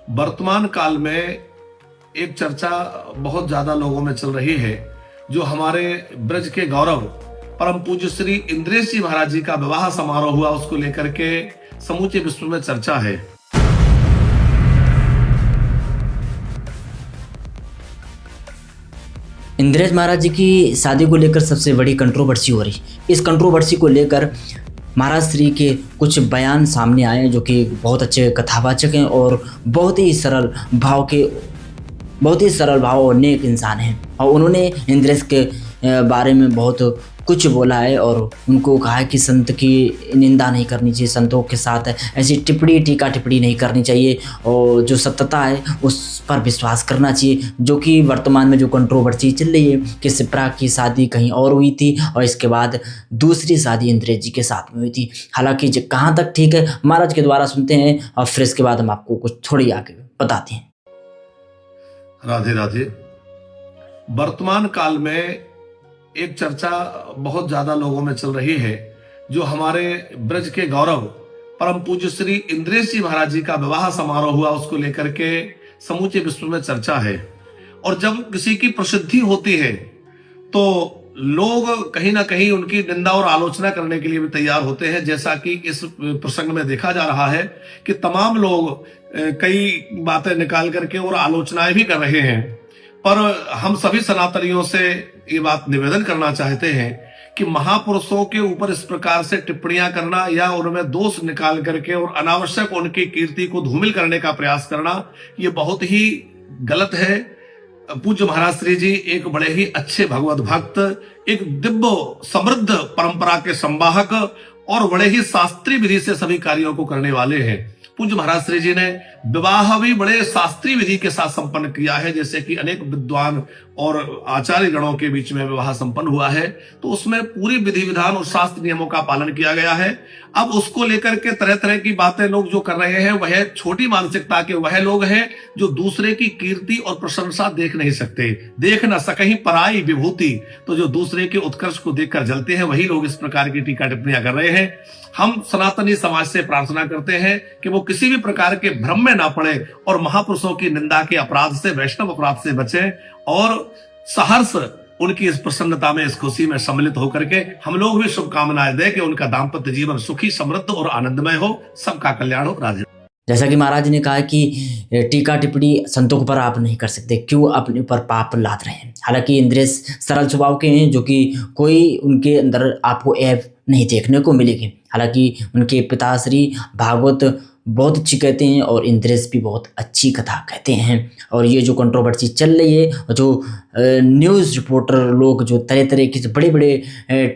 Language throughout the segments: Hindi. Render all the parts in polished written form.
वर्तमान काल में एक चर्चा बहुत ज्यादा लोगों में चल रही है, जो हमारे ब्रज के गौरव परम पूज्य श्री इंद्रेश जी महाराज जी का विवाह समारोह हुआ, उसको लेकर के समूचे विश्व में चर्चा है। इंद्रेश महाराज जी की शादी को लेकर सबसे बड़ी कंट्रोवर्सी हो रही। इस कंट्रोवर्सी को लेकर महाराज श्री के कुछ बयान सामने आए जो कि बहुत अच्छे कथावाचक हैं और बहुत ही सरल भाव और नेक इंसान हैं। और उन्होंने इंद्रेश के बारे में बहुत कुछ बोला है और उनको कहा है कि संत की निंदा नहीं करनी चाहिए, संतों के साथ ऐसी टीका टिप्पणी नहीं करनी चाहिए और जो सत्यता है उस पर विश्वास करना चाहिए। जो कि वर्तमान में जो कंट्रोवर्सी चल रही है कि शिप्रा की शादी कहीं और हुई थी और इसके बाद दूसरी शादी इंद्रेश जी के साथ में हुई थी। हालांकि कहाँ तक ठीक है महाराज के द्वारा सुनते हैं और फिर इसके बाद हम आपको कुछ थोड़ी आगे बताते हैं। राधे राधे। वर्तमान काल में एक चर्चा बहुत ज्यादा लोगों में चल रही है, जो हमारे ब्रज के गौरव परम पूज्य श्री इंद्रेश जी महाराज जी का विवाह समारोह हुआ, उसको लेकर के समूचे विश्व में चर्चा है। और जब किसी की प्रसिद्धि होती है तो लोग कहीं ना कहीं उनकी निंदा और आलोचना करने के लिए भी तैयार होते हैं। जैसा कि इस प्रसंग में देखा जा रहा है कि तमाम लोग कई बातें निकाल करके और आलोचनाएं भी कर रहे हैं। पर हम सभी सनातनियों से ये बात निवेदन करना चाहते हैं कि महापुरुषों के ऊपर इस प्रकार से टिप्पणियां करना या उनमें दोष निकाल करके और अनावश्यक उनकी कीर्ति को धूमिल करने का प्रयास करना, ये बहुत ही गलत है। पूज्य महाराज श्री जी एक बड़े ही अच्छे भगवत भक्त, एक दिव्य समृद्ध परंपरा के संवाहक और बड़े ही शास्त्रीय विधि से सभी कार्यों को करने वाले हैं। पूज्य महाराज श्री जी ने विवाह भी बड़े शास्त्रीय विधि के साथ संपन्न किया है। जैसे कि अनेक विद्वान और आचार्य गणों के बीच में विवाह संपन्न हुआ है, तो उसमें पूरी विधि विधान और शास्त्र नियमों का पालन किया गया है। अब उसको लेकर के तरह तरह की बातें लोग जो कर रहे हैं, वह छोटी मानसिकता के वह लोग हैं जो दूसरे की कीर्ति और प्रशंसा देख नहीं सकते। देख न सकहीं पराई विभूति, तो जो दूसरे के उत्कर्ष को देखकर जलते हैं, वही लोग इस प्रकार की टीका टिप्पणियां कर रहे हैं। हम सनातनी समाज से प्रार्थना करते हैं कि वो किसी भी प्रकार के भ्रम में ना पड़े और महापुरुषों की निंदा के अपराध से, वैष्णव अपराध से बचें और सहर्ष उनकी इस प्रसन्नता में, इस खुशी में सम्मिलित होकर के हम लोग भी शुभकामनाएं दें कि उनका दाम्पत्य जीवन सुखी, समृद्ध और आनंदमय हो, सबका कल्याण हो। राधे। जैसा कि महाराज ने कहा कि टीका टिप्पणी संतों पर आप नहीं कर सकते, क्यों अपने ऊपर पाप लाद रहे हैं। हालांकि इंद्रेश सरल स्वभाव के हैं, जो कि कोई उनके अंदर आपको ऐब नहीं देखने को मिलेगी। हालांकि उनके पिताश्री भागवत बहुत अच्छी कहते हैं और इंद्रेश भी बहुत अच्छी कथा कहते हैं। और ये जो कंट्रोवर्सी चल रही है, जो न्यूज़ रिपोर्टर लोग, जो तरह तरह के बड़े बड़े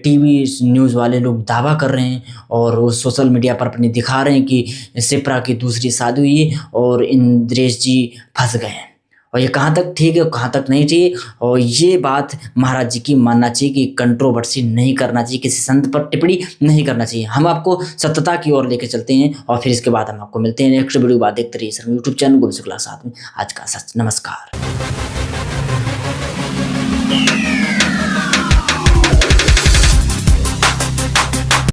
टीवी न्यूज़ वाले लोग दावा कर रहे हैं और वो सोशल मीडिया पर अपने दिखा रहे हैं कि शिप्रा की दूसरी शादी हुई और इंद्रेश जी फंस गए हैं। और ये कहाँ तक ठीक है, कहाँ तक नहीं चाहिए, और ये बात महाराज जी की मानना चाहिए कि कंट्रोवर्सी नहीं करना चाहिए, किसी संत पर टिप्पणी नहीं करना चाहिए। हम आपको सत्यता की ओर लेके चलते हैं और फिर इसके बाद हम आपको मिलते हैं नेक्स्ट वीडियो। बाद देखते रहिए sir YouTube channel Govind Shukla साथ में आज का सच। नमस्कार।